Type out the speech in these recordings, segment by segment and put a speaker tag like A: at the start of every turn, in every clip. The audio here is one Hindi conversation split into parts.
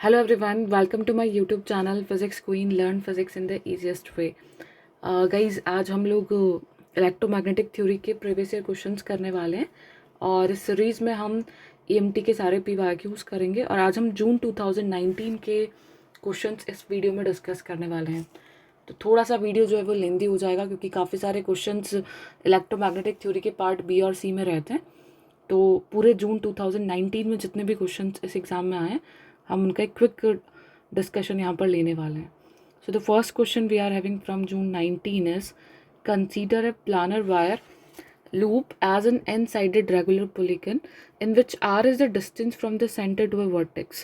A: Hello everyone, welcome to my YouTube channel Physics Queen Learn Physics in the Easiest Way. Guys, आज हम लोग इलेक्ट्रोमैग्नेटिक थ्योरी के प्रीवियस ईयर क्वेश्चंस करने वाले हैं और इस सीरीज़ में हम EMT के सारे PYQs करेंगे और आज हम जून 2019 के क्वेश्चंस इस वीडियो में डिस्कस करने वाले हैं। तो थोड़ा सा वीडियो जो है वो लेंदी हो जाएगा क्योंकि काफ़ी सारे क्वेश्चंस इलेक्ट्रोमैग्नेटिक थ्योरी के पार्ट बी और सी में रहते हैं। तो पूरे जून 2019 में जितने भी क्वेश्चंस इस एग्ज़ाम में आए हैं हम उनका एक क्विक डिस्कशन यहाँ पर लेने वाले हैं। So the first question we are having from June 19 is consider a planar wire loop as an n-sided regular polygon in which r is the distance from the center to a vertex.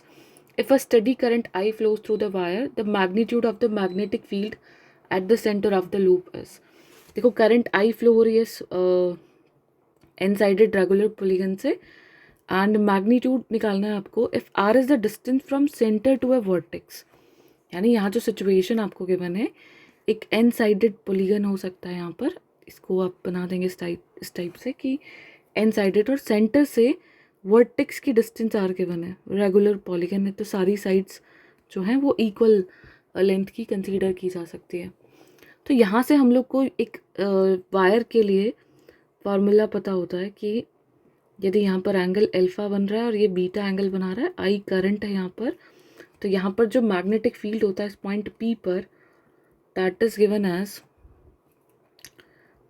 A: If a steady current I flows through the wire, the magnitude of the magnetic field at the center of the loop is. देखो करंट I फ्लो हो रही है एन साइडेड रेगुलर पोलीगन से एंड मैग्नीट्यूड निकालना है आपको if R is the distance from centre to a vertex. यानी यहाँ जो सिचुएशन आपको गिवन है एक एन साइडेड पोलीगन हो सकता है, यहाँ पर इसको आप बना देंगे इस टाइप से कि एन साइडेड और सेंटर से वर्टेक्स की डिस्टेंस आर गिवन है, रेगुलर पॉलीगन है तो सारी साइड्स जो हैं वो इक्वल लेंथ की कंसीडर की जा सकती है। तो यहाँ से हम लोग को एक वायर के लिए फार्मूला पता होता है कि यदि यहाँ पर एंगल अल्फ़ा बन रहा है और ये बीटा एंगल बना रहा है, आई करंट है यहाँ पर, तो यहाँ पर जो मैग्नेटिक फील्ड होता है इस पॉइंट पी पर that is given as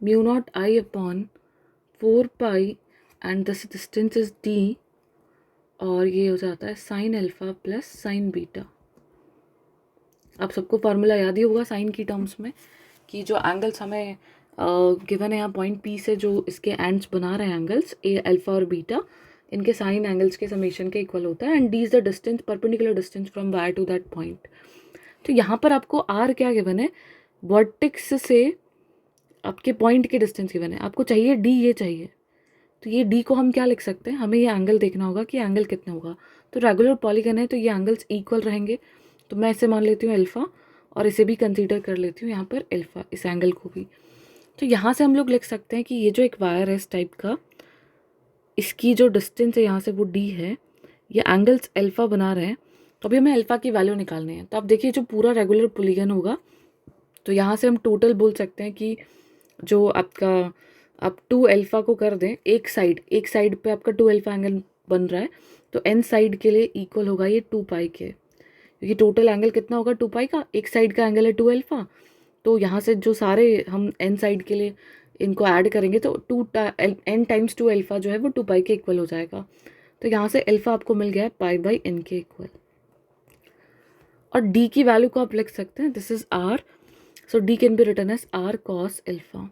A: mu naught I upon 4 pi and this distance is D और ये हो जाता है sine alpha plus sine beta. आप सबको फार्मूला याद ही होगा साइन की टर्म्स में कि जो एंगल्स हमें गिवन है यहाँ पॉइंट पी से जो इसके एंड्स बना रहे हैं एंगल्स ए अल्फ़ा और बीटा, इनके साइन एंगल्स के समेशन के इक्वल होता है and D is the distance perpendicular distance from wire to that point. तो यहाँ पर आपको आर क्या गिवन है, वर्टेक्स से आपके पॉइंट के डिस्टेंस गिवन है, आपको चाहिए डी, ये चाहिए। तो ये डी को हम क्या लिख सकते हैं, हमें ये एंगल देखना होगा कि एंगल कितना होगा। तो रेगुलर पॉलीगन है तो ये एंगल्स इक्वल रहेंगे, तो मैं इसे मान लेती हूँ अल्फ़ा और इसे भी कंसीडर कर लेती हूँ यहाँ पर अल्फ़ा, इस एंगल को भी। तो यहाँ से हम लोग लिख सकते हैं कि ये जो एक वायर है इस टाइप का, इसकी जो डिस्टेंस है यहाँ से वो डी है, ये एंगल्स अल्फ़ा बना रहे हैं, तो अभी हमें अल्फ़ा की वैल्यू निकालनी है। तो आप देखिए जो पूरा रेगुलर पॉलीगन होगा तो यहाँ से हम टोटल बोल सकते हैं कि जो आपका आप 2 अल्फ़ा को कर दें एक साइड पे आपका 2 अल्फ़ा एंगल बन रहा है, तो एन साइड के लिए इक्वल होगा ये 2 पाई के, क्योंकि टोटल एंगल कितना होगा 2 पाई का, एक साइड का एंगल है 2 अल्फ़ा, तो यहाँ से जो सारे हम एन साइड के लिए इनको ऐड करेंगे तो एन टाइम्स 2 अल्फ़ा जो है वो 2 पाई के इक्वल हो जाएगा। तो यहाँ से अल्फ़ा आपको मिल गया है पाई बाई एन के इक्वल। और डी की वैल्यू को आप लिख सकते हैं, this is R, so D can be written as R cos alpha.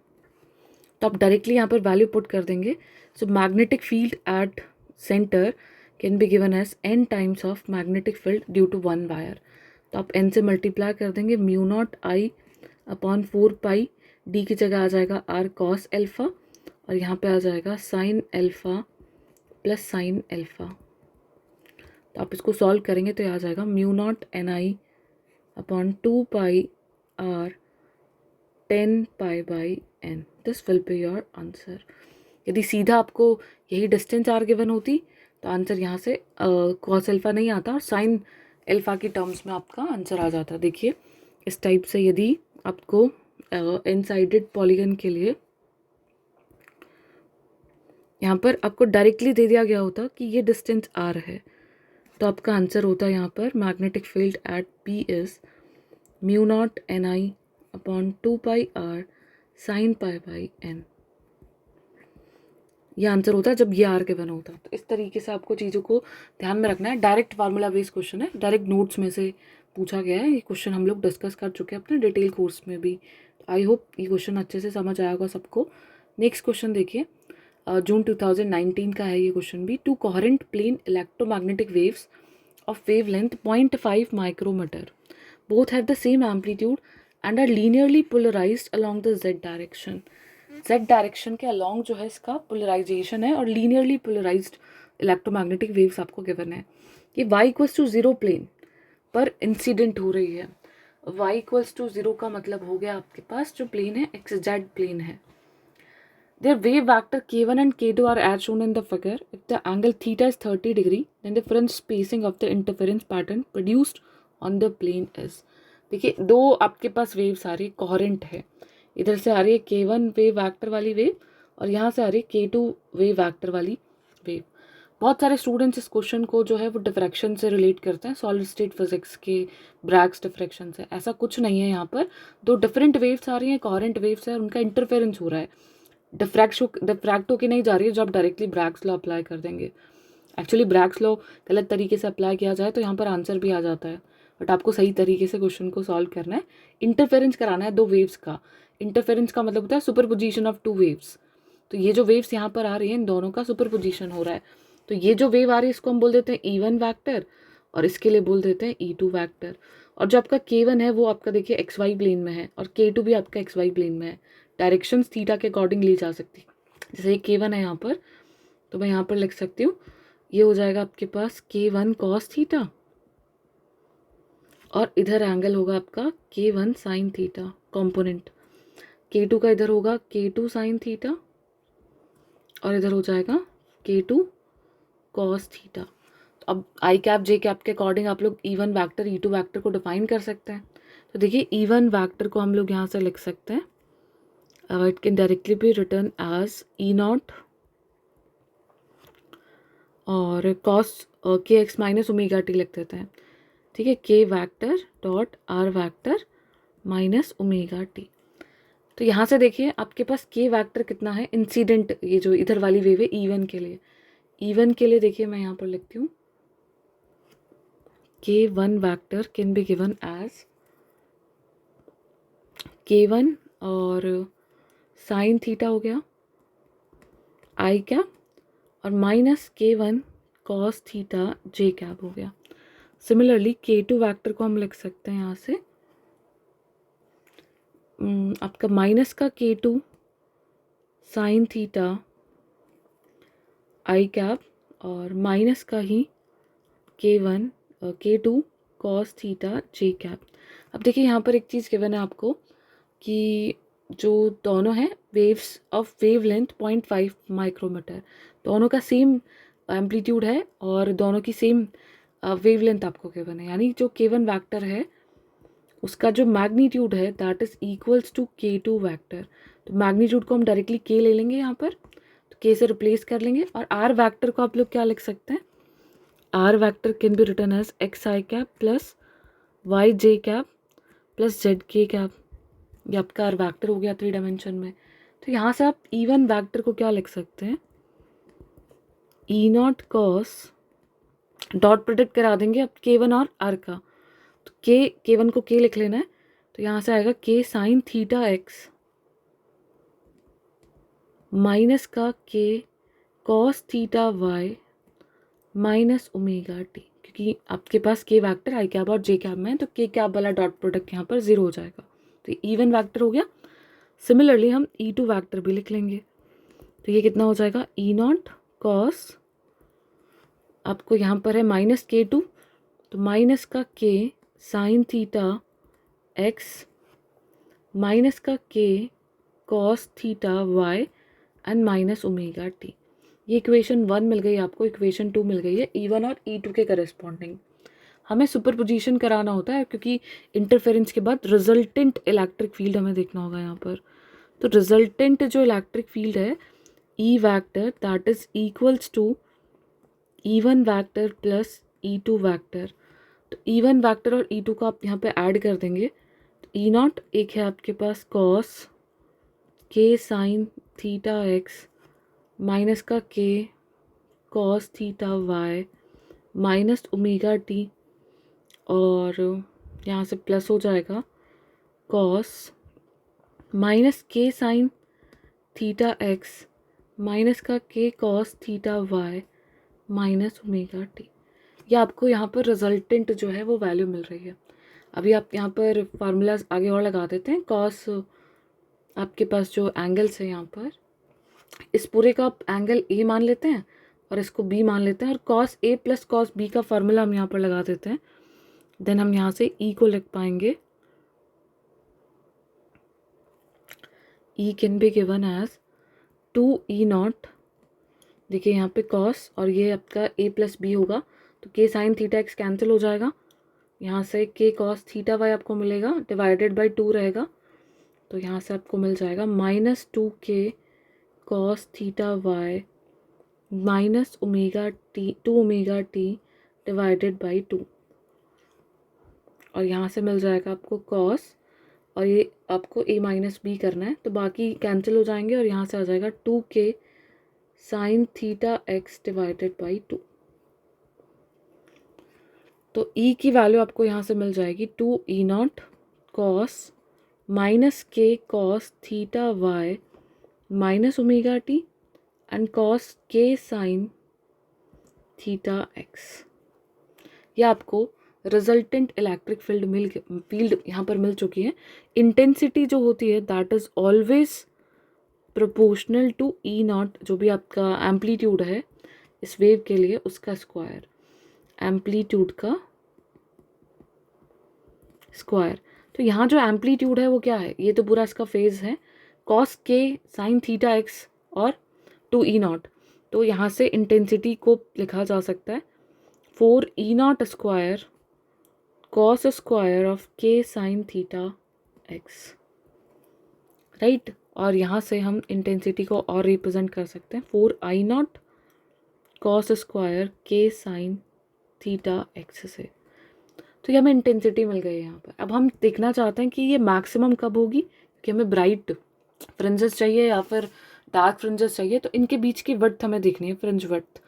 A: तो आप डायरेक्टली यहाँ पर वैल्यू पुट कर देंगे। So magnetic field at centre can be given as N times of magnetic field due to one wire. तो आप एन से मल्टीप्लाई कर देंगे, mu naught I upon 4 pi, D की जगह आ जाएगा आर कॉस अल्फ़ा और यहाँ पे आ जाएगा sine alpha plus sine alpha. तो आप इसको सॉल्व करेंगे तो ये आ जाएगा mu naught N I upon 2 pi R 10 pi by N, this will be your answer. यदि सीधा आपको यही डिस्टेंस आर गिवन होती तो आंसर यहाँ से कॉस अल्फ़ा नहीं आता और साइन अल्फ़ा की टर्म्स में आपका आंसर आ जाता। देखिए इस टाइप से यदि आपको एन साइडेड पॉलीगन के लिए यहाँ पर आपको डायरेक्टली दे दिया गया होता कि ये डिस्टेंस आर है, तो आपका आंसर होता है यहाँ पर magnetic field at P is mu naught N I upon 2 pi R sine pi by N. ये आंसर होता है जब ये आर गिवन होता है। तो इस तरीके से आपको चीज़ों को ध्यान में रखना है। डायरेक्ट फार्मूला बेस्ड क्वेश्चन है, डायरेक्ट नोट्स में से पूछा गया है। ये क्वेश्चन हम लोग डिस्कस कर चुके हैं अपने डिटेल कोर्स में भी। आई होप ये क्वेश्चन अच्छे से समझ आएगा सबको। नेक्स्ट क्वेश्चन देखिए, जून 2019 का है ये क्वेश्चन भी। 2 coherent plane electromagnetic waves of wavelength 0.5 micrometre both have the same amplitude and are linearly polarized along the z direction. z direction के अलॉन्ग जो है इसका पोलराइजेशन है और लीनियरली पोलराइज्ड इलेक्ट्रोमैग्नेटिक वेव्स आपको गिवन है। ये y इक्वल्स टू 0 प्लेन पर इंसिडेंट हो रही है। y इक्वल्स टू 0 का मतलब हो गया आपके पास जो प्लेन है एक्स जेड प्लेन है। their wave vector k1 and k2 are as shown in the figure. If the angle theta is 30 degree, then the difference spacing of the interference pattern produced on the plane is. देखिए दो आपके पास वेव्स आ रही है, कोहेरेंट है, इधर से आ रही है k1 वेव वैक्टर वाली वेव और यहाँ से आ रही है k2 वेव वैक्टर वाली वेव। बहुत सारे स्टूडेंट्स इस क्वेश्चन को जो है वो डिफ्रैक्शन से रिलेट करते हैं, सॉलिड स्टेट फिजिक्स के ब्रैग्स डिफ्रैक्शन से। ऐसा कुछ नहीं है, यहाँ पर दो डिफरेंट वेव्स आ रही हैं, कोहेरेंट वेव्स है, उनका इंटरफेरेंस हो रहा है, डिफ्रैक्ट होके नहीं जा रही है जो आप डायरेक्टली ब्रैग्स लॉ अप्लाई कर देंगे। एक्चुअली ब्रैग्स लॉ गलत तरीके से अप्लाई किया जाए तो यहाँ पर आंसर भी आ जाता है, बट आपको सही तरीके से क्वेश्चन को सॉल्व करना है, इंटरफेरेंस कराना है दो वेव्स का। इंटरफेरेंस का मतलब होता है super position of two waves. तो ये जो वेव्स यहाँ पर आ रही हैं इन दोनों का सुपर पोजिशन हो रहा है। तो ये जो वेव आ रही है इसको हम बोल देते हैं E1 वैक्टर और इसके लिए बोल देते हैं E2 वैक्टर। और जो आपका K1 है वो आपका देखिए XY प्लेन में है और K2 भी आपका XY प्लेन में है। डायरेक्शंस थीटा के अकॉर्डिंग ली जा सकती, जैसे ये K1 है यहाँ पर, तो मैं यहाँ पर लिख सकती हूँ, ये हो जाएगा आपके पास K1 कॉस थीटा और इधर एंगल होगा आपका K1 sine theta component. K2 का इधर होगा K2 साइन थीटा और इधर हो जाएगा K2 कॉस थीटा। तो अब आई कैप जे कैप के अकॉर्डिंग आप लोग E1 वैक्टर E2 वैक्टर को डिफाइन कर सकते हैं। तो देखिए E1 वैक्टर को हम लोग यहाँ से लिख सकते हैं, it can directly be written as E0 और कॉस के एक्स माइनस ओमेगा टी लिख देते हैं, ठीक है, के vector dot R vector minus omega T. तो यहाँ से देखिए आपके पास के वैक्टर कितना है, इंसिडेंट ये जो इधर वाली वेव है E1 के लिए, E1 के लिए देखिए मैं यहाँ पर लिखती हूँ K1 vector can be given as K1 और साइन थीटा हो गया आई कैप और minus K1 cos theta J cap हो गया। सिमिलरली K2 वैक्टर को हम लिख सकते हैं यहाँ से आपका माइनस का K2 साइन थीटा आई कैप और माइनस का ही K1 K2 cos theta J cap. अब देखिए यहाँ पर एक चीज़ गिवन है आपको कि जो दोनों हैं waves of wavelength 0.5 micrometre, दोनों का सेम एम्पलीट्यूड है और दोनों की सेम वेव लेंथ आपको गिवन है, यानी जो K1 वैक्टर है उसका जो मैग्नीट्यूड है that is equals to K2 vector. तो मैग्नीट्यूड को हम डायरेक्टली K ले लेंगे यहाँ पर, तो K से रिप्लेस कर लेंगे और R वैक्टर को आप लोग क्या लिख सकते हैं, R vector can be written as X I cap plus Y J cap plus Z K cap. ये आपका R वैक्टर हो गया 3 डायमेंशन में। तो यहाँ से आप E1 वैक्टर को क्या लिख सकते हैं, E0 कॉस डॉट प्रोडक्ट करा देंगे अब K1 और R का, तो K1 को K लिख लेना है, तो यहाँ से आएगा K sine theta X minus का K cos theta Y minus omega T, क्योंकि आपके पास K वैक्टर आई कैप और जे कैप में है तो K कैप वाला डॉट प्रोडक्ट यहाँ पर 0 हो जाएगा। तो E1 वैक्टर हो गया। सिमिलरली हम E2 वैक्टर भी लिख लेंगे, तो ये कितना हो जाएगा E0 कॉस, आपको यहाँ पर है माइनस K2 तो माइनस का K sine theta X minus का K cos theta Y and minus omega T. ये इक्वेशन 1 मिल गई आपको, इक्वेशन 2 मिल गई है E1 और E2 के करस्पॉन्डिंग। हमें सुपरपोजिशन कराना होता है क्योंकि इंटरफेरेंस के बाद रिजल्टेंट इलेक्ट्रिक फील्ड हमें देखना होगा यहाँ पर। तो रिजल्टेंट जो इलेक्ट्रिक फील्ड है E vector that is equals to E1 vector plus E2 vector. तो E1 वैक्टर और E2 को आप यहाँ पे ऐड कर देंगे, तो E0 एक है आपके पास cos K sine theta X minus का K cos theta Y minus omega T और यहाँ से प्लस हो जाएगा cos minus K sine theta X minus का K cos theta Y minus omega T. ये आपको यहाँ पर रिजल्टेंट जो है वो वैल्यू मिल रही है। अभी आप यहाँ पर फार्मूलाज आगे और लगा देते हैं। कॉस आपके पास जो एंगल्स है यहाँ पर इस पूरे का आप एंगल ए मान लेते हैं और इसको बी मान लेते हैं और cos A plus cos B का फार्मूला हम यहाँ पर लगा देते हैं। देन हम यहाँ से ई को लिख पाएंगे, E can be given as 2E0, देखिए यहाँ पे कॉस और ये आपका a प्लस बी होगा, तो k sine theta x cancel हो जाएगा, यहाँ से k कॉस थीटा y आपको मिलेगा, डिवाइडेड बाई 2 रहेगा, तो यहाँ से आपको मिल जाएगा -2k cos theta y minus omega T 2 omega T divided by 2, और यहाँ से मिल जाएगा आपको कॉस, और ये आपको a माइनस बी करना है, तो बाकी कैंसिल हो जाएंगे और यहाँ से आ जाएगा 2k sign theta x divided by 2। तो e की वैल्यू आपको यहाँ से मिल जाएगी 2E0 cos minus k cos theta y minus omega T and cos k sine theta x। यह आपको रिजल्टेंट इलेक्ट्रिक फील्ड यहाँ पर मिल चुकी है। इंटेंसिटी जो होती है that is always proportional to E0, जो भी आपका एम्पलीट्यूड है इस वेव के लिए उसका स्क्वायर, एम्पलीट्यूड का स्क्वायर। तो यहाँ जो एम्पलीट्यूड है वो क्या है, ये तो पूरा इसका फेज है, cos k sine theta x और 2E0, तो यहाँ से इंटेंसिटी को लिखा जा सकता है 4E0 square cos square of k sine theta x, right. और यहाँ से हम इंटेंसिटी को और रिप्रेजेंट कर सकते हैं 4I0 cos square k sine theta x से। तो ये हमें इंटेंसिटी मिल गई है यहाँ पर। अब हम देखना चाहते हैं कि ये मैक्सिमम कब होगी, कि हमें ब्राइट फ्रिंजेस चाहिए या फिर डार्क फ्रिंजेस चाहिए, तो इनके बीच की विड्थ हमें देखनी है, फ्रिंज विड्थ।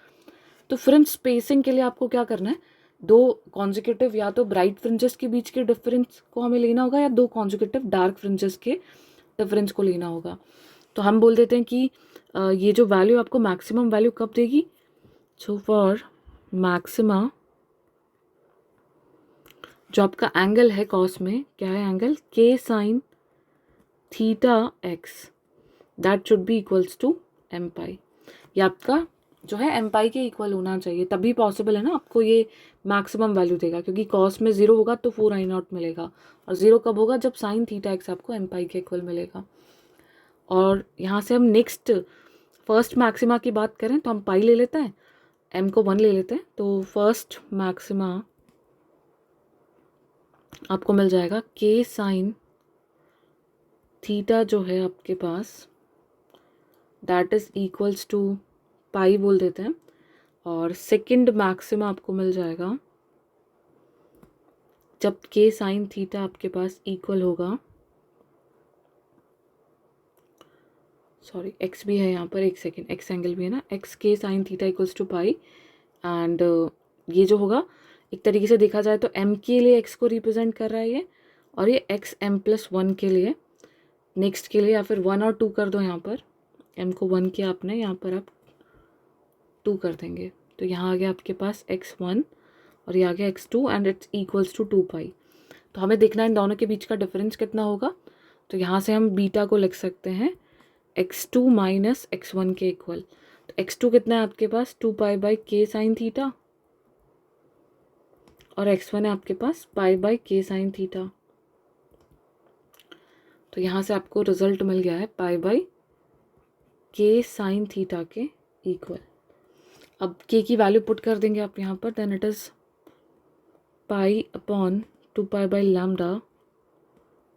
A: तो फ्रिंज स्पेसिंग के लिए आपको क्या करना है, दो कॉन्जिक्यूटिव या तो ब्राइट फ्रिंजेस के बीच के डिफरेंस को हमें लेना होगा या दो कॉन्जिक्यूटिव डार्क फ्रिंजेस के डिफरेंस को लेना होगा। तो हम बोल देते हैं कि ये जो वैल्यू आपको मैक्सिमम वैल्यू कब देगी, सो फॉर मैक्सिमा जो आपका एंगल है कॉस में, क्या है angle, k sine theta x, that should be equals to m pi. ये आपका जो है m पाई के इक्वल होना चाहिए, तभी पॉसिबल है ना आपको ये मैक्सिमम वैल्यू देगा, क्योंकि कॉस में 0 होगा तो 4I0 मिलेगा, और 0 कब होगा, जब साइन थीटा x आपको m पाई के इक्वल मिलेगा। और यहाँ से हम नेक्स्ट फर्स्ट मैक्सिमा की बात करें तो हम पाई ले लेते हैं, m को 1 ले लेते हैं, तो फर्स्ट मैक्सिमा आपको मिल जाएगा k साइन थीटा जो है आपके पास दैट इज इक्वल्स टू पाई बोल देते हैं, और सेकंड मैक्सिमा आपको मिल जाएगा जब k साइन थीटा आपके पास इक्वल होगा, सॉरी x भी है यहाँ पर, एक सेकेंड, x एंगल भी है ना, x k sine theta equals to pi, and ये जो होगा एक तरीके से देखा जाए तो m के लिए x को रिप्रेजेंट कर रहा है ये, और ये x m+1 के लिए, नेक्स्ट के लिए, या फिर 1 और 2 कर दो, यहाँ पर m को 1 किया आपने, यहाँ पर आप 2 कर देंगे, तो यहाँ आ गया आपके पास x1 और ये आ गया x2 and it's equals to 2 pi. तो हमें देखना है इन दोनों के बीच का डिफरेंस कितना होगा, तो यहाँ से हम बीटा को लिख सकते हैं x2 माइनस x1 के इक्वल। तो x2 कितना है आपके पास 2 pi by k sine theta, और x1 है आपके पास pi by k sine theta. तो यहाँ से आपको रिजल्ट मिल गया है pi by k sine theta के इक्वल। अब k की वैल्यू पुट कर देंगे आप यहाँ पर, then it is pi upon 2 pi by lambda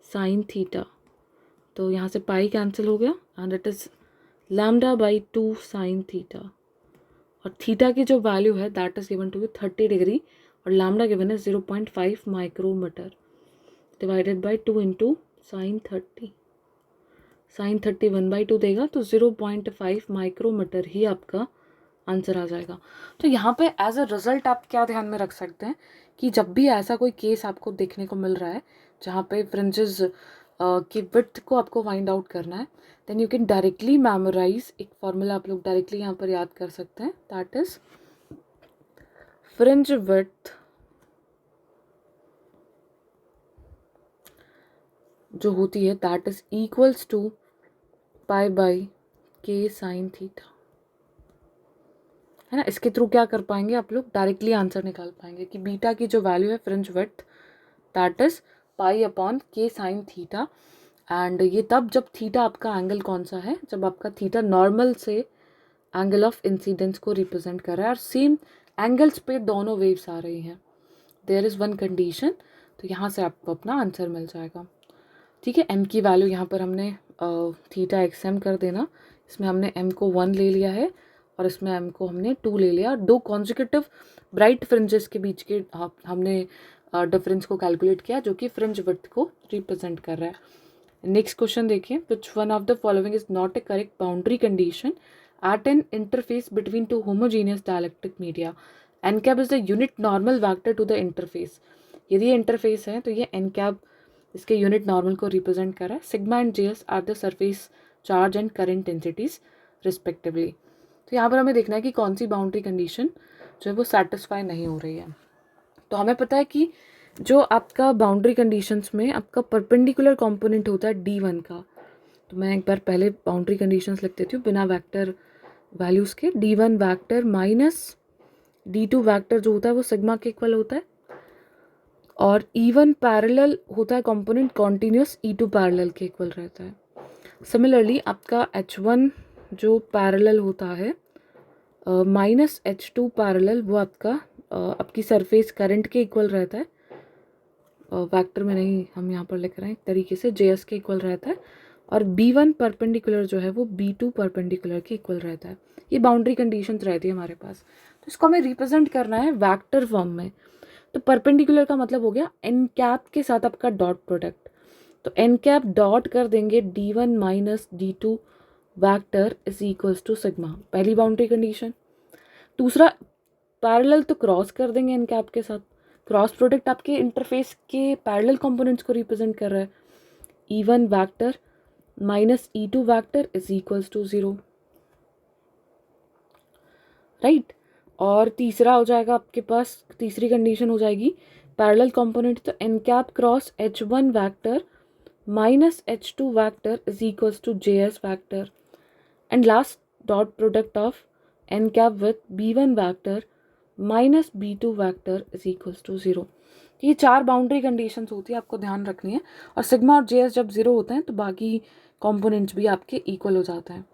A: sine theta, तो यहाँ से पाई कैंसिल हो गया and it is lambda by 2 sign theta, और थीटा की जो वैल्यू है that is given to be 30 degree, और लैम्डा गिवन है 0.5 micrometre divided by 2 into sine 30, sine 30 1/2 देगा, तो 0.5 माइक्रोमीटर ही आपका आंसर आ जाएगा। तो यहाँ पे एज अ रिजल्ट आप क्या ध्यान में रख सकते हैं कि जब भी ऐसा कोई केस आपको देखने को मिल रहा है जहाँ पे फ्रिंजेस की विड्थ को आपको फाइंड आउट करना है, then you can directly memorise, एक फॉर्मूला आप लोग डायरेक्टली यहाँ पर याद कर सकते हैं, दैट इज फ्रिंज विड्थ जो होती है that is equals to pi by k sine theta, है ना। इसके थ्रू क्या कर पाएंगे आप लोग, डायरेक्टली आंसर निकाल पाएंगे कि बीटा की जो वैल्यू है fringe width that is pi upon k sine theta, and ये तब जब थीटा आपका एंगल कौन सा है, जब आपका थीटा नॉर्मल से एंगल ऑफ इंसिडेंस को रिप्रेजेंट कर रहा है और सेम एंगल्स पे दोनों वेव्स आ रही हैं। देयर इज़ वन कंडीशन, तो यहाँ से आपको अपना आंसर मिल जाएगा। ठीक है, एम की वैल्यू यहाँ पर हमने थीटा एक्स एम कर देना, इसमें हमने एम को 1 ले लिया है और इसमें एम को हमने 2 ले लिया। 2 कॉन्जिक्यूटिव ब्राइट फ्रिंजेस के बीच के हमने डिफरेंस को कैलकुलेट किया जो कि फ्रिंज विड्थ को रिप्रेजेंट कर रहा है। नेक्स्ट क्वेश्चन देखिए, which one of the following is not a correct boundary condition at an interface between two homogeneous dielectric media. N cap is the unit normal vector to the interface. यदि ये इंटरफेस है तो ये एन कैप इसके यूनिट नॉर्मल को रिप्रेजेंट कर रहा है। Sigma and JS are the surface charge and current densities respectively. तो यहाँ पर हमें देखना है कि कौन सी बाउंड्री कंडीशन जो है वो सेटिस्फाई नहीं हो रही है। तो हमें पता है कि जो आपका बाउंड्री कंडीशंस में आपका परपेंडिकुलर कंपोनेंट होता है D1 का। तो मैं एक बार पहले बाउंड्री कंडीशंस लिख देती हूँ बिना वेक्टर वैल्यूज़ के। D1 vector minus D2 vector जो होता है वो सिग्मा के इक्वल होता है, और E1 पैरेलल होता है कंपोनेंट कॉन्टीन्यूस E2 पैरेलल के इक्वल रहता है। सिमिलरली आपका H1 जो पैरेलल होता है माइनस H2 पैरेलल वो आपका आपकी सरफेस करंट के इक्वल रहता है। वेक्टर में नहीं, हम यहाँ पर लिख रहे हैं एक तरीके से JS के इक्वल रहता है, और B1 परपेंडिकुलर जो है वो B2 परपेंडिकुलर के इक्वल रहता है। ये बाउंड्री कंडीशंस रहती है हमारे पास। तो इसको हमें रिप्रेजेंट करना है वेक्टर फॉर्म में। तो परपेंडिकुलर का मतलब हो गया एन कैप के साथ आपका डॉट प्रोडक्ट। तो एन कैप डॉट कर देंगे D1 minus D2 vector is equals to sigma, पहली बाउंड्री कंडीशन। दूसरा, पैरेलल तो क्रॉस कर देंगे एन कैप के साथ। क्रॉस प्रोडक्ट आपके इंटरफेस के पैरेलल कंपोनेंट्स को रिप्रेजेंट कर रहा है। E1 vector minus E2 vector is equals to 0, right. और तीसरा हो जाएगा आपके पास, तीसरी कंडीशन हो जाएगी पैरेलल कंपोनेंट, तो N cap cross H1 vector minus H2 vector is equals to JS vector. And last, dot product of N cap with B1 vector minus B2 vector is equals to 0। ये 4 बाउंड्री कंडीशंस होती है, आपको ध्यान रखनी है। और सिग्मा और JS जब 0 होते हैं तो बाकी कंपोनेंट्स भी आपके इक्वल हो जाते हैं।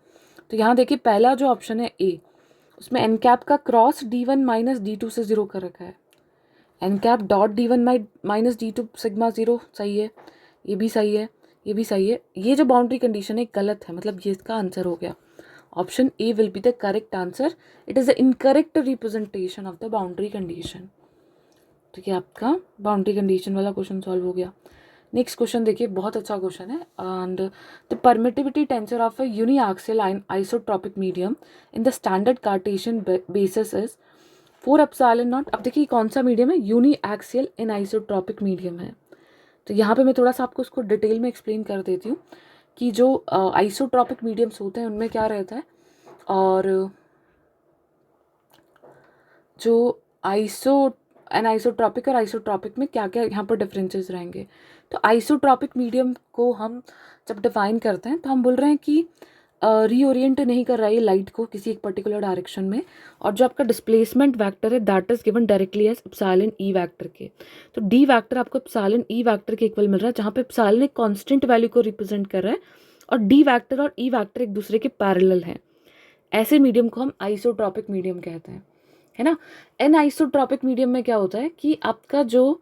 A: तो यहाँ देखिए पहला जो ऑप्शन है A, उसमें एन कैप का क्रॉस D1 माइनस D2 से 0 कर रखा है। N cap dot D1 minus D2 sigma 0 सही है, ये भी सही है, ये भी सही है। ये जो बाउंड्री कंडीशन है गलत है, मतलब ये इसका आंसर हो गया। Option A will be the correct answer. It is the incorrect representation of the boundary condition. तो ये आपका बाउंड्री कंडीशन वाला क्वेश्चन सॉल्व हो गया। नेक्स्ट क्वेश्चन देखिए, बहुत अच्छा क्वेश्चन है। And the permittivity tensor of a uniaxial isotropic medium in the standard Cartesian basis is 4 epsilon not. अब देखिए कौन सा मीडियम है, यूनिएक्सियल इन आइसोट्रोपिक मीडियम है। तो यहाँ पे मैं थोड़ा सा आपको उसको डिटेल में एक्सप्लेन कर देती हूँ कि जो आइसोट्रोपिक मीडियम्स होते हैं उनमें क्या रहता है, और जो एनाइसोट्रॉपिक और आइसोट्रॉपिक में क्या क्या यहाँ पर डिफरेंसेस रहेंगे। तो आइसोट्रॉपिक मीडियम को हम जब डिफाइन करते हैं तो हम बोल रहे हैं कि रीओरिएंट नहीं कर रहा है लाइट को किसी एक पर्टिकुलर डायरेक्शन में, और जो आपका डिस्प्लेसमेंट वेक्टर है that is given directly as epsilon E vector के। तो डी वेक्टर आपको एप्सिलॉन ई वेक्टर के इक्वल मिल रहा है, जहाँ पे एप्सिलॉन एक कांस्टेंट वैल्यू को रिप्रेजेंट कर रहा है और डी वेक्टर और ई वेक्टर एक दूसरे के पैरेलल हैं। ऐसे मीडियम को हम आइसोट्रॉपिक मीडियम कहते हैं, है ना। एन आइसोट्रॉपिक मीडियम में क्या होता है कि आपका जो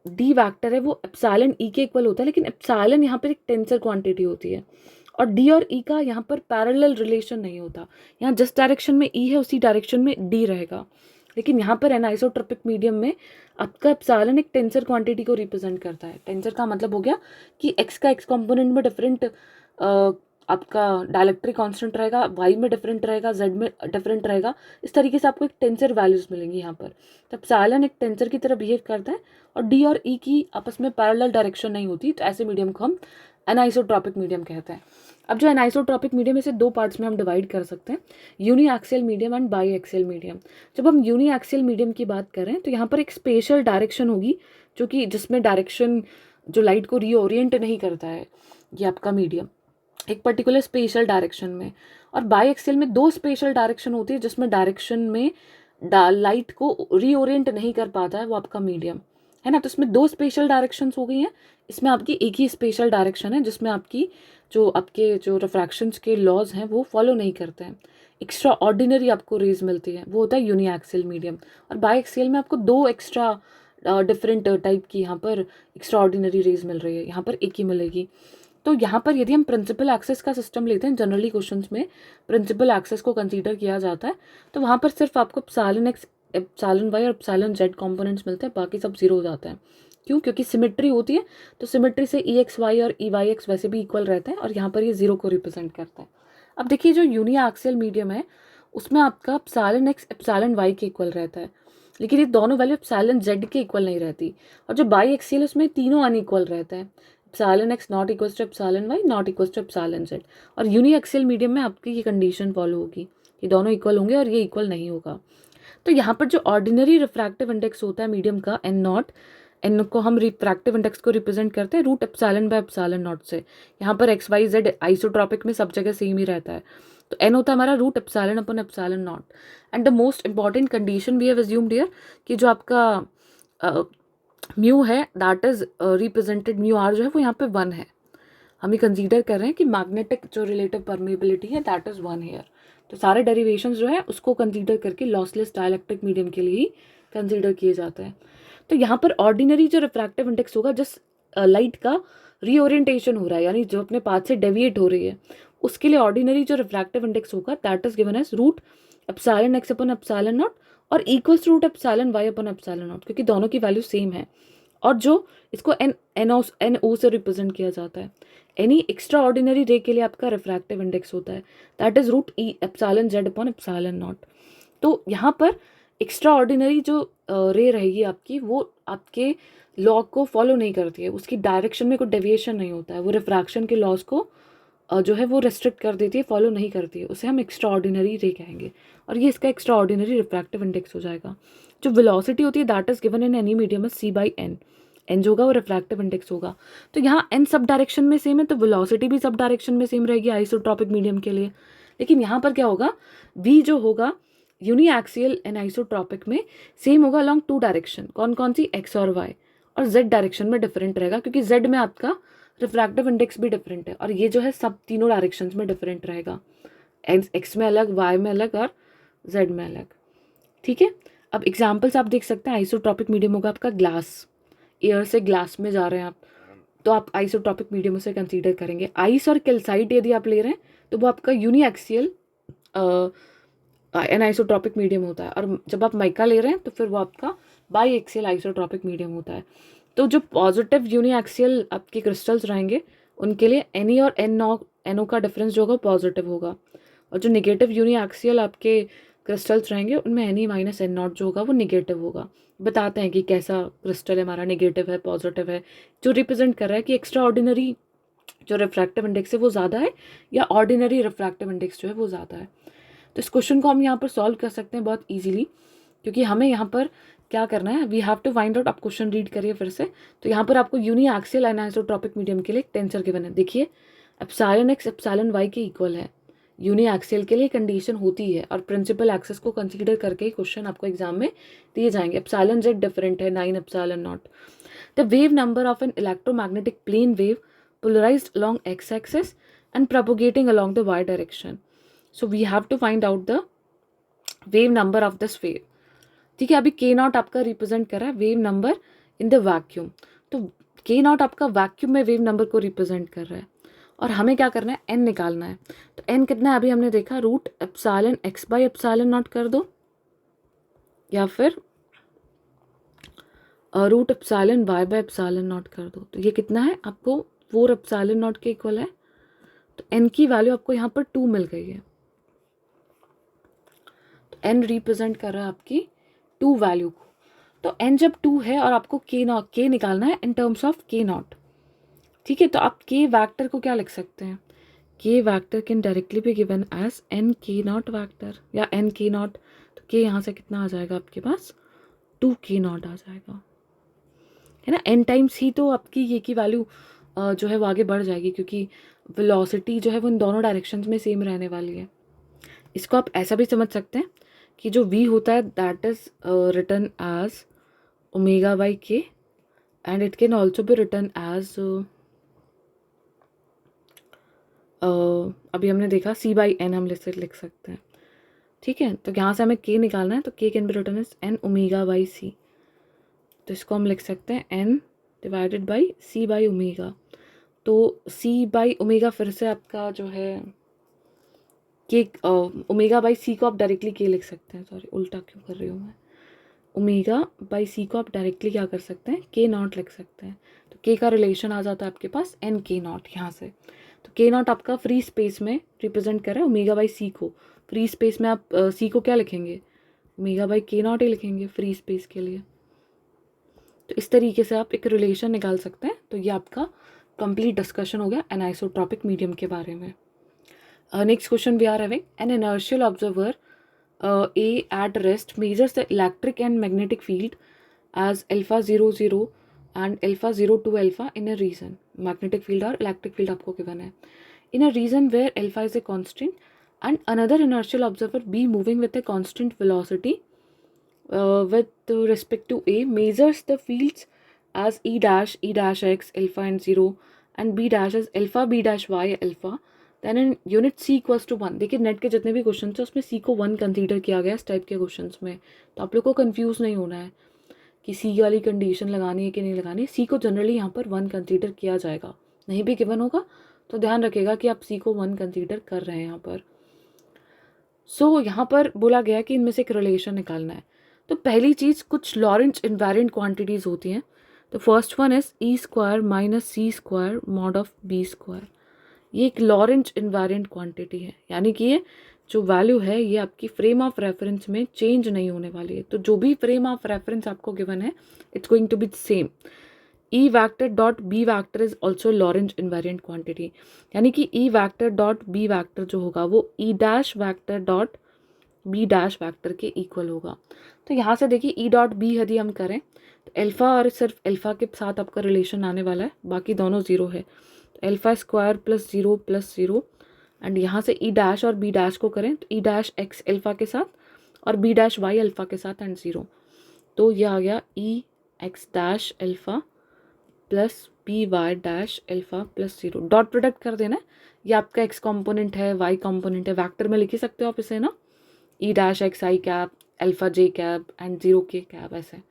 A: डी वेक्टर है वो एप्सिलॉन ई के इक्वल होता है, लेकिन एप्सिलॉन यहाँ पर एक टेंसर क्वांटिटी होती है और डी और ई का यहाँ पर पैरेलल रिलेशन नहीं होता। यहाँ जिस डायरेक्शन में ई है उसी डायरेक्शन में डी रहेगा, लेकिन यहाँ पर एनाइसोट्रोपिक मीडियम में आपका एप्सिलॉन एक टेंसर क्वांटिटी को रिप्रेजेंट करता है। टेंसर का मतलब हो गया कि एक्स का एक्स कंपोनेंट में डिफरेंट आपका डायलेक्ट्रिक कांस्टेंट रहेगा, वाई में डिफरेंट रहेगा, जेड में डिफरेंट रहेगा। इस तरीके से आपको एक टेंसर वैल्यूज मिलेंगी यहाँ पर। तो एप्सिलॉन एक टेंसर की तरह बिहेव करता है और डी और ई की आपस में पैरेलल डायरेक्शन नहीं होती, तो ऐसे मीडियम को हम एनाइसोट्रॉपिक मीडियम कहते हैं। अब जो एनाइसोट्रॉपिक मीडियम इसे 2 पार्ट्स में हम डिवाइड कर सकते हैं, uniaxial medium and by axial medium. जब हम यूनिएक्सियल मीडियम की बात करें तो यहाँ पर एक स्पेशल डायरेक्शन होगी जो कि जिसमें डायरेक्शन जो लाइट को रीओरिएंट नहीं करता है ये आपका मीडियम एक पर्टिकुलर स्पेशल डायरेक्शन में। और बाई एक्सियल में 2 स्पेशल डायरेक्शन होती है जिसमें डायरेक्शन में लाइट को रीओरिएंट नहीं कर पाता है वो आपका मीडियम, है ना। तो इसमें 2 स्पेशल डायरेक्शंस हो गई हैं, इसमें आपकी एक ही स्पेशल डायरेक्शन है जिसमें आपके जो रिफ्रैक्शंस के लॉज हैं वो फॉलो नहीं करते हैं। एक्स्ट्रा ऑर्डिनरी आपको रेज मिलती है, वो होता है यूनी एक्सियल मीडियम। और बाई एक्सियल में आपको 2 एक्स्ट्रा डिफरेंट टाइप की यहाँ पर एक्स्ट्रा ऑर्डिनरी रेज मिल रही है, यहाँ पर एक ही मिलेगी। तो यहाँ पर यदि हम प्रिंसिपल एक्सेस का सिस्टम लेते हैं, जनरली क्वेश्चंस में प्रिंसिपल एक्सेस को कंसीडर किया जाता है, तो वहाँ पर सिर्फ आपको एप्सिलॉन एक्स, एप्सिलॉन वाई और एप्सिलॉन जेड कंपोनेंट्स मिलते हैं, बाकी सब जीरो हो जाते हैं। क्यों? क्योंकि सिमेट्री होती है, तो सिमेट्री से ई एक्स वाई और ई वाई एक्स वैसे भी इक्वल रहते हैं और यहाँ पर ये जीरो को रिप्रेजेंट करता है। अब देखिए जो यूनी एक्सियल मीडियम है उसमें आपका एप्सिलॉन एक्स एप्सिलॉन वाई के इक्वल रहता है, लेकिन ये दोनों वैल्यू एप्सिलॉन जेड के इक्वल नहीं रहती। और जो बाई एक्सियल है उसमें तीनों अनइक्वल रहते हैं, epsilon X not equal to epsilon Y not equal to epsilon Z. और यूनी एक्सियल मीडियम में आपकी ये कंडीशन फॉलो होगी, ये दोनों इक्वल होंगे और ये इक्वल नहीं होगा। तो यहाँ पर जो ऑर्डिनरी रिफ्रैक्टिव इंडेक्स होता है मीडियम का एन नॉट, एन को हम रिफ्रैक्टिव इंडेक्स को रिप्रेजेंट करते हैं root epsilon by epsilon naught से। यहाँ पर एक्स वाई जेड आइसोट्रॉपिक में सब जगह सेम ही रहता है, तो एन होता है हमारा root epsilon upon epsilon naught. And the most important condition we have assumed here कि जो आपका म्यू है that is represented, mu R जो है वो यहाँ पे 1 है। हम ये कंसीडर कर रहे हैं कि मैग्नेटिक जो रिलेटिव परमेबिलिटी है दैट इज 1 हियर। तो सारे डेरिवेशंस जो है उसको कंसीडर करके लॉसलेस डाइलेक्ट्रिक मीडियम के लिए ही कंसीडर किए जाते हैं। तो यहाँ पर ऑर्डिनरी जो रिफ्रैक्टिव इंडेक्स होगा, जिस लाइट का रीओरिएंटेशन हो रहा है यानी जो अपने पाथ से डेविएट हो रही है, उसके लिए ऑर्डिनरी जो रिफ्रैक्टिव इंडेक्स होगा that is given as root epsilon X upon epsilon naught और equals root epsilon Y upon epsilon naught, क्योंकि दोनों की वैल्यू सेम है। और जो इसको एन ओ से रिप्रेजेंट किया जाता है, एनी एक्स्ट्रा ऑर्डिनरी रे के लिए आपका रिफ्रैक्टिव इंडेक्स होता है that is root E epsilon Z upon epsilon naught. तो यहाँ पर एक्स्ट्रा ऑर्डिनरी जो रे रहेगी आपकी, वो आपके लॉ को फॉलो नहीं करती है, उसकी डायरेक्शन में कोई डेविएशन नहीं होता है, वो रिफ्रैक्शन के लॉज को जो है वो रेस्ट्रिक्ट कर देती है, फॉलो नहीं करती है, उसे हम एक्स्ट्रा ऑर्डिनरी रे कहेंगे। और ये इसका एक्स्ट्रा ऑर्डिनरी रिफ्रैक्टिव इंडेक्स हो जाएगा। जो वेलोसिटी होती है that is given in any medium C by N, N जो होगा वो रिफ्रैक्टिव इंडेक्स होगा। तो यहाँ एन सब डायरेक्शन में सेम है, तो वेलोसिटी भी सब डायरेक्शन में सेम रहेगी आइसोट्रॉपिक मीडियम के लिए। लेकिन यहाँ पर क्या होगा, वी जो होगा यूनी एक्सियल एंड आइसोट्रॉपिक में सेम होगा अलॉन्ग 2 डायरेक्शन, कौन कौन सी, एक्स और वाई। और जेड डायरेक्शन में डिफरेंट रहेगा, क्योंकि जेड में आपका रिफ्रैक्टिव इंडेक्स भी डिफरेंट है, और ये जो है सब तीनों डायरेक्शन में डिफरेंट रहेगा, एक्स में अलग, वाई में अलग और जेड में अलग। ठीक है, अब एग्जाम्पल्स आप देख सकते हैं। आइसोट्रॉपिक मीडियम होगा आपका ग्लास, एयर से ग्लास में जा रहे हैं आप, तो आप आइसोट्रॉपिक मीडियम से कंसीडर करेंगे। आइस और कैल्साइट यदि आप ले रहे हैं तो वो आपका uniaxial anisotropic medium होता है, और जब आप माइका ले रहे हैं तो फिर वो आपका बाई एक्सियल आइसोट्रॉपिक मीडियम होता है। तो जो पॉजिटिव यूनी एक्सियल आपके क्रिस्टल्स रहेंगे उनके लिए एन और एनओ का डिफरेंस जो होगा पॉजिटिव होगा, और जो निगेटिव यूनी एक्सियल आपके क्रिस्टल्स रहेंगे उनमें N E minus N naught जो होगा वो निगेटिव होगा। बताते हैं कि कैसा क्रिस्टल है हमारा, निगेटिव है पॉजिटिव है, जो रिप्रेजेंट कर रहा है कि एक्स्ट्रा ऑर्डिनरी जो रिफ्रैक्टिव इंडेक्स है वो ज़्यादा है या ऑर्डिनरी रिफ्रैक्टिव इंडेक्स जो है वो ज़्यादा है। तो इस क्वेश्चन को हम यहाँ पर सॉल्व कर सकते हैं बहुत ईजिली, क्योंकि हमें यहाँ पर क्या करना है, we have to find out. आप क्वेश्चन रीड करिए फिर से, तो यहाँ पर आपको यूनी एक्सियल आइसोट्रॉपिक मीडियम के लिए एक टेंसर गिवन है। देखिए एप्सिलॉन एक्स एप्सिलॉन वाई के इक्वल है, यूनी एक्सियल के लिए कंडीशन होती है, और प्रिंसिपल एक्सेस को कंसीडर करके ही क्वेश्चन आपको एग्जाम में दिए जाएंगे। एप्सिलॉन जेड डिफरेंट है 9 epsilon naught. The wave number of an electromagnetic plane wave polarised along x axis and propagating along the y direction. So we have to find out the wave number of this wave. ठीक है, अभी k नॉट आपका रिप्रेजेंट कर रहा है wave number in the vacuum, तो k नॉट आपका वैक्यूम में वेव नंबर को रिप्रेजेंट कर रहा है, और हमें क्या करना है, n निकालना है। तो n कितना है, अभी हमने देखा root epsilon x by epsilon naught कर दो, या फिर root epsilon y by epsilon naught कर दो। तो ये कितना है आपको 4 एप्सिलॉन नॉट के इक्वल है, तो n की वैल्यू आपको यहाँ पर 2 मिल गई है। तो n रिप्रेजेंट कर रहा है आपकी 2 वैल्यू को। तो n जब 2 है और आपको k निकालना है in terms of k not, ठीक है, तो आप k वैक्टर को क्या लिख सकते हैं, k vector can directly be given as n k naught vector या n k नॉट। तो k यहाँ से कितना आ जाएगा आपके पास, 2 k नॉट आ जाएगा, है ना। n टाइम्स ही तो आपकी ये की वैल्यू जो है वो आगे बढ़ जाएगी, क्योंकि वेलोसिटी जो है वो इन दोनों डायरेक्शंस में सेम रहने वाली है। इसको आप ऐसा भी समझ सकते हैं कि जो v होता है that is written as omega by K, and it can also be written as अभी हमने देखा c/n हम लिख सकते हैं, ठीक है। तो यहाँ से हमें k निकालना है, तो k can be written as n omega by c। तो इसको हम लिख सकते हैं n divided by c by omega. तो c बाई ओमेगा फिर से आपका जो है k, ओमेगा बाई c को आप डायरेक्टली k लिख सकते हैं, सॉरी उल्टा क्यों कर रही हूँ मैं, ओमेगा बाई c को आप डायरेक्टली क्या कर सकते हैं, k नॉट लिख सकते हैं। तो k का रिलेशन आ जाता है आपके पास n k नॉट यहाँ से। तो k नॉट आपका फ्री स्पेस में रिप्रेजेंट कर रहा है ओमेगा बाई c को। फ्री स्पेस में आप c को क्या लिखेंगे, ओमेगा बाई k नॉट ही लिखेंगे फ्री स्पेस के लिए। तो इस तरीके से आप एक रिलेशन निकाल सकते हैं। तो ये आपका कंप्लीट डिस्कशन हो गया एनाइसोट्रॉपिक मीडियम के बारे में। Next question we are having an inertial observer A at rest measures the electric and magnetic field as alpha 0 0 and alpha 0 2 alpha in a region. Magnetic field और electric field आपको given है in a region where alpha is a constant and another inertial observer B moving with a constant velocity with respect to A measures the fields as E dash x alpha and 0 and B dash as alpha B dash y alpha then in unit C equals to 1। देखिए नेट के जितने भी क्वेश्चन थे उसमें सी को 1 कंसीडर किया गया इस टाइप के क्वेश्चन में। तो आप लोग को कंफ्यूज नहीं होना है कि सी वाली कंडीशन लगानी है कि नहीं लगानी है। सी को जनरली यहाँ पर 1 कंसीडर किया जाएगा, नहीं भी गिवन होगा तो ध्यान रखिएगा कि आप सी को 1 कंसीडर कर रहे हैं यहाँ पर। सो यहाँ पर बोला गया कि इनमें से एक रिलेशन निकालना है। तो पहली चीज़ कुछ लॉरेंज इनवेरिएंट क्वांटिटीज़ होती हैं। तो first one is E square minus C square mod of B square. ये एक लॉरेंज इनवेरिएंट क्वांटिटी है, यानी कि ये जो वैल्यू है ये आपकी फ्रेम ऑफ रेफरेंस में चेंज नहीं होने वाली है। तो जो भी फ्रेम ऑफ रेफरेंस आपको गिवन है it's going to be same. E vector dot B vector is also Lorentz invariant quantity, यानी कि E vector dot B vector जो होगा वो E dash vector dot B dash vector के इक्वल होगा। तो यहाँ से देखिए ई डॉट बी यदि हम करें तो एल्फा और सिर्फ एल्फा के साथ आपका रिलेशन आने वाला है, बाकी दोनों ज़ीरो है। तो alpha square plus zero and यहाँ से ई डैश और बी डैश को करें तो ई डैश एक्स एल्फा के साथ और बी डैश वाई अल्फा के साथ एंड ज़ीरो। तो ये आ गया E X dash alpha plus B Y dash alpha plus zero. Dot product कर देना है, ये आपका एक्स कॉम्पोनेंट है वाई कॉम्पोनेंट है, वैक्टर में लिख ही सकते हो आप इसे ना, E dash X I cap alpha J cap and zero K cap ऐसे।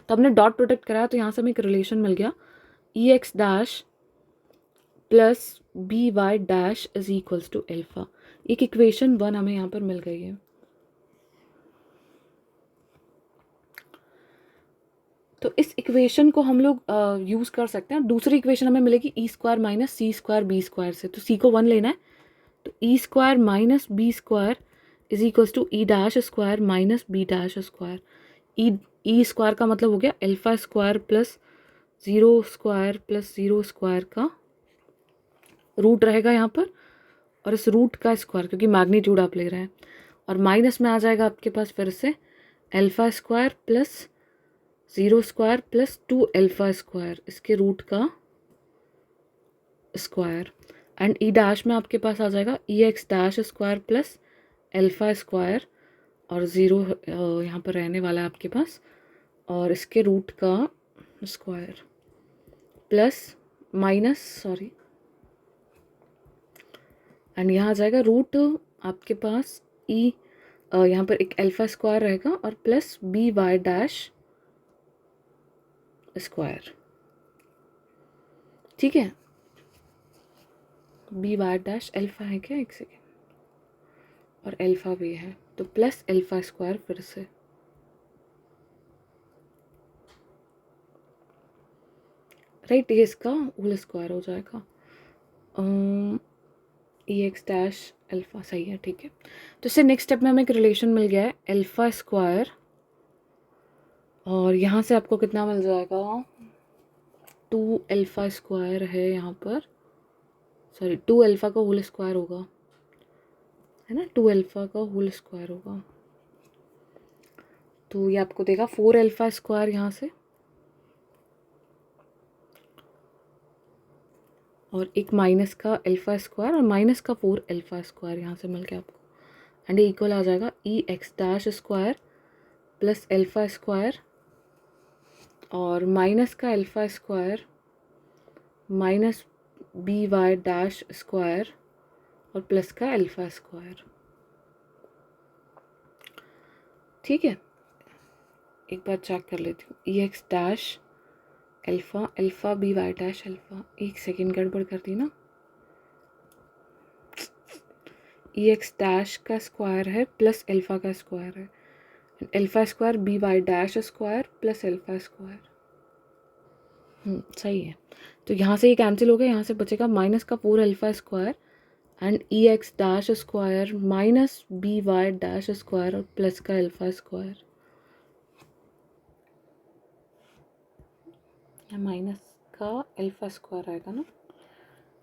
A: तो हमने डॉट प्रोडक्ट कराया तो यहाँ से हमें एक रिलेशन मिल गया E X dash plus B Y dash is equals to alpha. एक इक्वेशन 1 हमें यहाँ पर मिल गई है। तो इस इक्वेशन को हम लोग यूज़ कर सकते हैं। दूसरी इक्वेशन हमें मिलेगी E square minus C square B square से। तो सी को 1 लेना है, तो E square minus B square is equals to E dash square minus B dash square. E square का मतलब हो गया alpha square plus zero square का रूट रहेगा यहाँ पर, और इस रूट का स्क्वायर क्योंकि मैग्नीट्यूड आप ले रहे हैं, और माइनस में आ जाएगा आपके पास फिर से alpha square plus zero square plus 2 alpha square इसके रूट का स्क्वायर एंड ई डैश में आपके पास आ जाएगा E X dash square plus alpha square और ज़ीरो यहाँ पर रहने वाला है आपके पास, और इसके रूट का square plus minus sorry and यहाँ आ जाएगा रूट आपके पास ई यहाँ पर एक एल्फा स्क्वायर रहेगा और plus B Y dash square, ठीक है। बी वाई डैश एल्फा है क्या, एक सेकेंड, और एल्फा भी है तो प्लस एल्फा स्क्वायर फिर से, राइट, ये इसका होल स्क्वायर हो जाएगा ई एक्स डैश एल्फा, सही है, ठीक है। तो इससे नेक्स्ट स्टेप में हमें एक रिलेशन मिल गया है एल्फा स्क्वायर, और यहाँ से आपको कितना मिल जाएगा 2 एल्फा स्क्वायर है यहाँ पर, सॉरी 2 एल्फा का होल स्क्वायर होगा, है ना, 2 एल्फा का होल स्क्वायर होगा। तो ये आपको देगा 4 एल्फा स्क्वायर यहाँ से, और एक माइनस का एल्फा स्क्वायर और माइनस का 4 एल्फा स्क्वायर यहाँ से मिल गया आपको, एंड ये इक्वल आ जाएगा E X dash square plus alpha square और माइनस का alpha square minus B Y dash square और प्लस का अल्फ़ा स्क्वायर। ठीक है, एक बार चेक कर लेती हूँ। E X dash alpha alpha B Y dash alpha, एक सेकेंड गड़बड़ कर दी ना। ई एक्स डैश का स्क्वायर है प्लस अल्फ़ा का स्क्वायर है, alpha square B Y dash square plus alpha square. सही है। तो यहाँ से ये कैंसिल हो गया, यहाँ से बचेगा माइनस का 4 alpha square and E X dash square minus B Y dash square और प्लस का अल्फ़ा स्क्वायर। माइनस का अल्फ़ा स्क्वायर आएगा ना।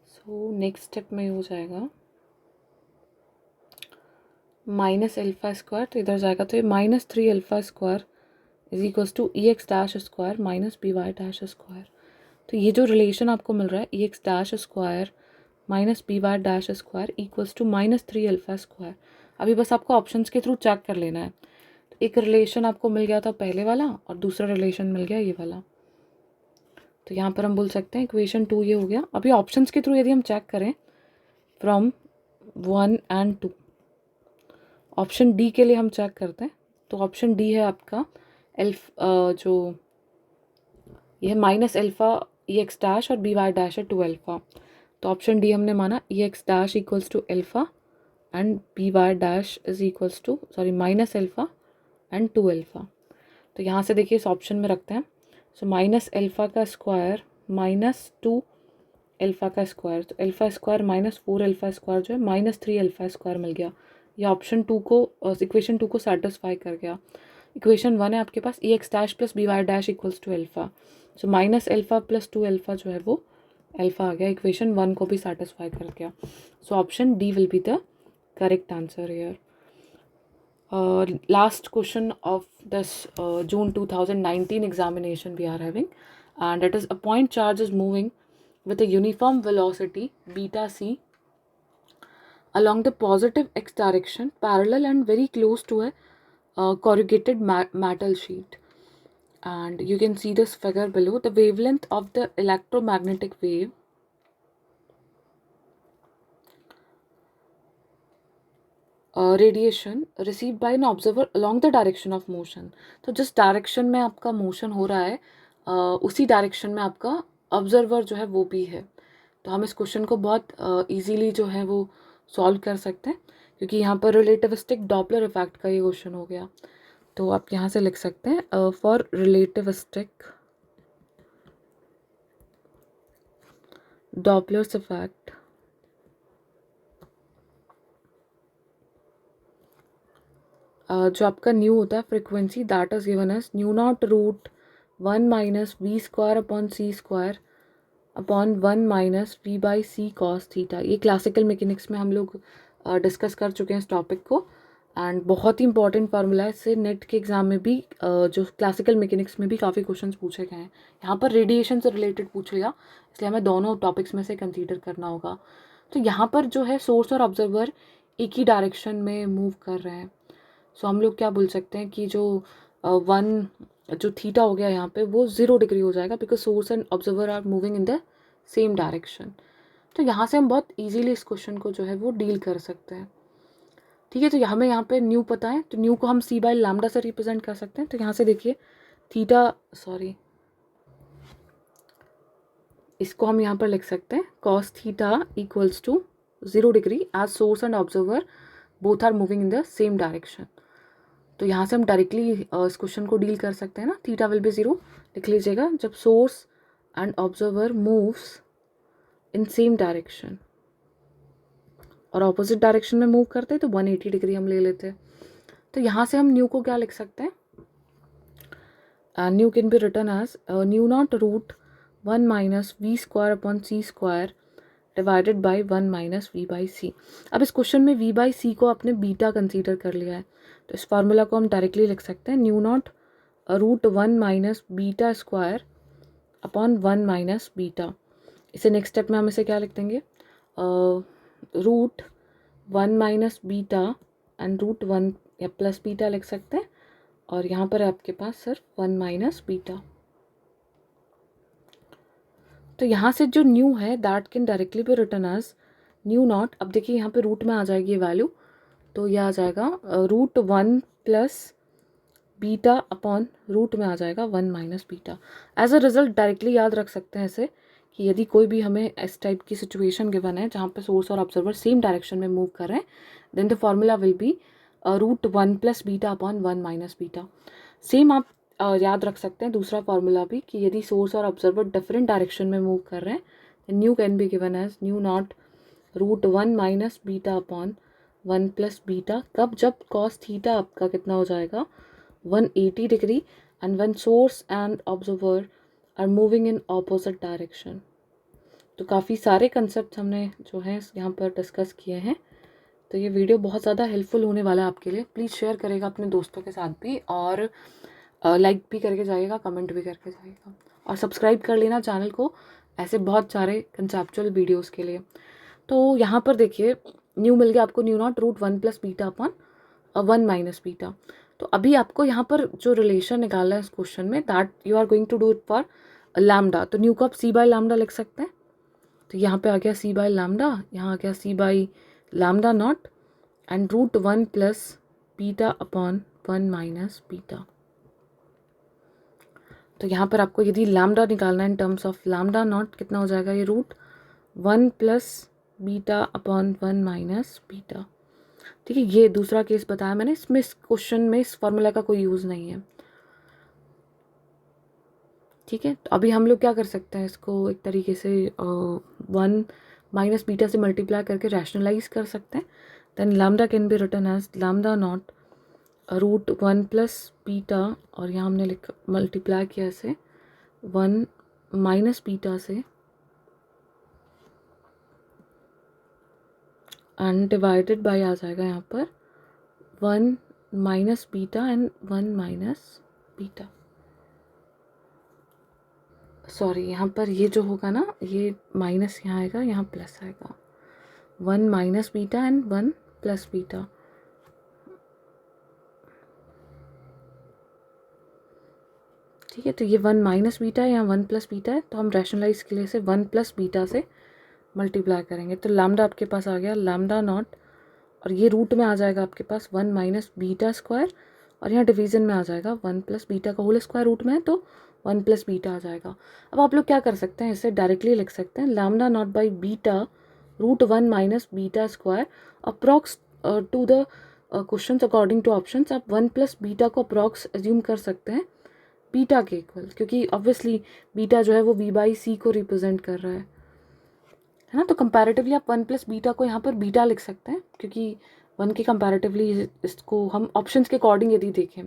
A: सो नेक्स्ट स्टेप में हो जाएगा माइनस अल्फ़ा स्क्वायर, तो इधर जाएगा तो ये minus 3 alpha square is equals to E X dash square minus B Y dash square. तो ये जो रिलेशन आपको मिल रहा है E X dash square minus B Y dash square equals to minus 3 alpha square. अभी बस आपको ऑप्शंस के थ्रू चेक कर लेना है। तो एक रिलेशन आपको मिल गया था पहले वाला और दूसरा रिलेशन मिल गया ये वाला। तो यहाँ पर हम बोल सकते हैं इक्वेशन 2 ये हो गया। अभी ऑप्शंस के थ्रू यदि हम चेक करें फ्रॉम 1 एंड 2, ऑप्शन डी के लिए हम चेक करते हैं। तो ऑप्शन डी है आपका जो ये है minus alpha E X dash और बी वाई डैश है 2 अल्फ़ा। तो ऑप्शन डी हमने माना E X dash equals to alpha and B Y dash is equals to minus alpha and 2 alpha. तो यहाँ से देखिए इस ऑप्शन में रखते हैं। सो माइनस अल्फ़ा का स्क्वायर माइनस 2 अल्फ़ा का स्क्वायर, तो alpha square minus 4 alpha square जो है माइनस 3 अल्फ़ा स्क्वायर मिल गया। ये ऑप्शन 2 को इक्वेशन 2 को सेटिस्फाई कर गया। इक्वेशन 1 है आपके पास E X dash plus B Y dash equals to alpha. So minus alpha plus 2 alpha जो है वो अल्फ़ा आ गया, इक्वेशन 1 को भी सेटिस्फाई कर गया। So option D will be the correct answer here. Last question of this June 2019 examination we are having, and it is a point charge is moving with a uniform velocity beta c along the positive x direction parallel and very close to a corrugated metal sheet. And you can see this figure below. The wavelength of the electromagnetic wave radiation receive by an observer along the direction of motion. तो जिस डायरेक्शन में आपका मोशन हो रहा है उसी डायरेक्शन में आपका ऑब्जर्वर जो है वो भी है। तो हम इस क्वेश्चन को बहुत इजीली जो है वो सॉल्व कर सकते हैं, क्योंकि यहाँ पर रिलेटिविस्टिक डॉपलर इफेक्ट का ये क्वेश्चन हो गया। तो आप यहाँ से लिख सकते हैं फॉर रिलेटिविस्टिक डॉपलर्स इफेक्ट जो आपका न्यू होता है frequency that is given as nu naught root 1 minus V square upon C square upon 1 minus V by C cos theta. ये क्लासिकल मैकेनिक्स में हम लोग डिस्कस कर चुके हैं इस टॉपिक को, एंड बहुत ही इंपॉर्टेंट फार्मूला है। इससे नेट के एग्जाम में भी जो क्लासिकल मैकेनिक्स में भी काफ़ी क्वेश्चंस पूछे गए हैं। यहाँ पर रेडिएशन से रिलेटेड पूछेगा, इसलिए हमें दोनों टॉपिक्स में से कंसीडर करना होगा। तो यहाँ पर जो है सोर्स और ऑब्जर्वर एक ही डायरेक्शन में मूव कर रहे हैं। सो हम लोग क्या बोल सकते हैं कि जो वन जो थीटा हो गया यहाँ पे वो 0 डिग्री हो जाएगा, because source and observer are moving in the same direction. तो यहाँ से हम बहुत इजीली इस क्वेश्चन को जो है वो डील कर सकते हैं। ठीक है, तो हमें यहाँ पे न्यू पता है, तो न्यू को हम सी बाय लैम्डा से रिप्रेजेंट कर सकते हैं। तो यहाँ से देखिए थीटा इसको हम यहाँ पर लिख सकते हैं cos theta equals to 0 degree as source and observer both are moving in the same direction. तो यहाँ से हम डायरेक्टली इस क्वेश्चन को डील कर सकते हैं ना। थीटा विल बी 0, लिख लीजिएगा, जब source and observer moves in same direction और ऑपोजिट डायरेक्शन में मूव करते हैं तो 180 डिग्री हम ले लेते हैं। तो यहाँ से हम न्यू को क्या लिख सकते हैं, nu can be written as nu naught root 1 minus V square upon C square divided by 1 minus V by C. अब इस क्वेश्चन में वी बाई सी को आपने बीटा कंसीडर कर लिया है, तो इस फार्मूला को हम डायरेक्टली लिख सकते हैं nu naught root 1 minus beta square upon 1 minus beta. इसे नेक्स्ट स्टेप में हम इसे क्या लिख देंगे, root 1 minus beta and root 1 या प्लस बीटा लिख सकते हैं, और यहाँ पर आपके पास सिर्फ 1 माइनस बीटा। तो यहाँ से जो न्यू है that can directly be written as nu naught. अब देखिए यहाँ पे रूट में आ जाएगी ये वैल्यू, तो ये आ जाएगा √1 प्लस बीटा अपॉन रूट में आ जाएगा 1 minus beta. As a result directly याद रख सकते हैं ऐसे कि यदि कोई भी हमें इस टाइप की सिचुएशन गिवन है जहाँ पे सोर्स और ऑब्जर्वर सेम डायरेक्शन में मूव कर रहे हैं, then the formula will be √1 plus beta upon 1 minus beta. Same आप याद रख सकते हैं दूसरा फार्मूला भी कि यदि सोर्स और ऑब्जर्वर डिफरेंट डायरेक्शन में मूव कर रहे हैं, nu can be given as nu naught √1 minus beta upon 1 plus beta. कब? जब कॉस थीटा आपका कितना हो जाएगा 180 degree and one source and observer are moving in opposite direction. तो काफ़ी सारे कंसेप्ट हमने जो है यहाँ पर डिस्कस किए हैं। तो ये वीडियो बहुत ज़्यादा हेल्पफुल होने वाला है आपके लिए। प्लीज़ शेयर करेगा अपने दोस्तों के साथ भी, और लाइक भी करके जाइएगा, कमेंट भी करके जाइएगा, और सब्सक्राइब कर लेना चैनल को ऐसे बहुत सारे कंसेप्चुअल वीडियोस के लिए। तो यहाँ पर देखिए न्यू मिल गया आपको, new naught √1 plus beta upon 1 minus beta. तो अभी आपको यहाँ पर जो रिलेशन निकालना है इस क्वेश्चन में, that you are going to do it for lambda. तो न्यू को आप सी बाय लैम्डा लिख सकते हैं। तो यहाँ पे आ गया सी बाय लैम्डा, यहाँ आ गया C by lambda naught and √1 plus beta upon 1 minus beta. तो यहाँ पर आपको यदि लैम्डा निकालना है in terms of lambda naught, कितना हो जाएगा ये √1 plus beta upon 1 minus beta. ठीक है, ये दूसरा केस बताया मैंने, इसमें इस क्वेश्चन में इस फॉर्मूला का कोई यूज़ नहीं है। ठीक है, तो अभी हम लोग क्या कर सकते हैं, इसको एक तरीके से 1 माइनस बीटा से मल्टीप्लाई करके रैशनलाइज कर सकते हैं। Then lambda can be written as lambda naught √1 plus beta, और यहाँ हमने लिख मल्टीप्लाई किया इसे 1 माइनस बीटा से, एंड डिवाइडेड बाय आ जाएगा यहाँ पर 1 minus beta and 1 minus beta. Sorry, यहाँ पर ये जो होगा ना, ये माइनस यहाँ आएगा, यहाँ प्लस आएगा, 1 minus beta and 1 plus beta. ठीक है, तो ये 1 माइनस बीटा है, यहाँ 1 प्लस बीटा है, तो हम रैशनलाइज के लिए से 1 प्लस बीटा से मल्टीप्लाई करेंगे। तो लैम्डा आपके पास आ गया लैम्डा नॉट, और ये रूट में आ जाएगा आपके पास 1 माइनस बीटा स्क्वायर, और यहाँ डिवीजन में आ जाएगा 1 प्लस बीटा का होल स्क्वायर, रूट में है तो 1 प्लस बीटा आ जाएगा। अब आप लोग क्या कर सकते हैं, इसे डायरेक्टली लिख सकते हैं lambda naught by beta √1 minus beta square approx to the question according to option. आप 1 प्लस बीटा को अप्रॉक्स एज्यूम कर सकते हैं बीटा के इक्वल, क्योंकि ऑब्वियसली बीटा जो है वो v/c को रिप्रेजेंट कर रहा है ना। तो कंपैरेटिवली आप 1 प्लस बीटा को यहाँ पर बीटा लिख सकते हैं, क्योंकि 1 के कंपैरेटिवली इसको हम ऑप्शंस के अकॉर्डिंग यदि देखें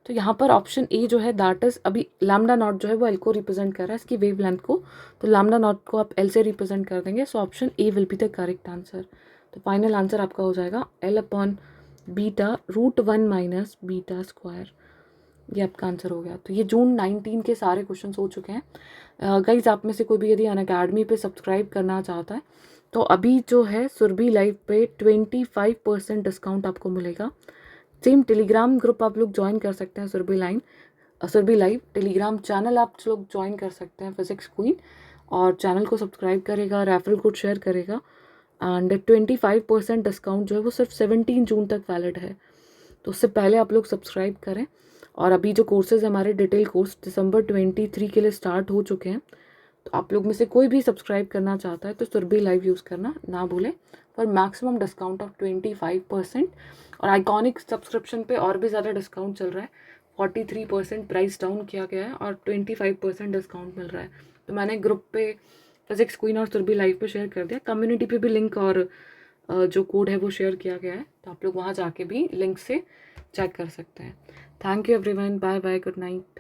A: तो यहाँ पर ऑप्शन ए जो है दैट इज, अभी लैम्डा नॉट जो है वो एल को रिप्रेजेंट कर रहा है, इसकी वेव लेंथ को, तो लैम्डा नॉट को आप एल से रिप्रेजेंट कर देंगे। So option A will be the correct answer. तो फाइनल आंसर आपका हो जाएगा L upon beta √1 minus beta square. ये आपका आंसर हो गया। तो ये जून 19 के सारे क्वेश्चन हो चुके हैं। गाइज, आप में से कोई भी यदि अनअकैडमी पे सब्सक्राइब करना चाहता है तो अभी जो है सुरभि लाइव पे 25% डिस्काउंट आपको मिलेगा। सेम टेलीग्राम ग्रुप आप लोग ज्वाइन कर सकते हैं, सुरभि लाइव टेलीग्राम चैनल आप लोग ज्वाइन कर सकते हैं फिजिक्स क्वीन, और चैनल को सब्सक्राइब करेगा, रेफरल कोड शेयर करेगा, एंड 25% डिस्काउंट जो है वो सिर्फ 17 जून तक वैलिड है। तो उससे पहले आप लोग सब्सक्राइब करें। और अभी जो कोर्सेज हमारे डिटेल कोर्स दिसंबर 23 के लिए स्टार्ट हो चुके हैं, तो आप लोग में से कोई भी सब्सक्राइब करना चाहता है तो सुरभि लाइव यूज़ करना ना भूलें फॉर मैक्सिमम डिस्काउंट ऑफ 25%। और आइकॉनिक सब्सक्रिप्शन पे और भी ज़्यादा डिस्काउंट चल रहा है, 43% प्राइस डाउन किया गया है और 25% डिस्काउंट मिल रहा है। तो मैंने ग्रुप पे फिजिक्स क्वीन और सुरभि लाइव पे शेयर कर दिया, कम्युनिटी पे भी लिंक और जो कोड है वो शेयर किया गया है, तो आप लोग वहाँ जाके भी लिंक से चेक कर सकते हैं। Thank you everyone, bye bye, good night.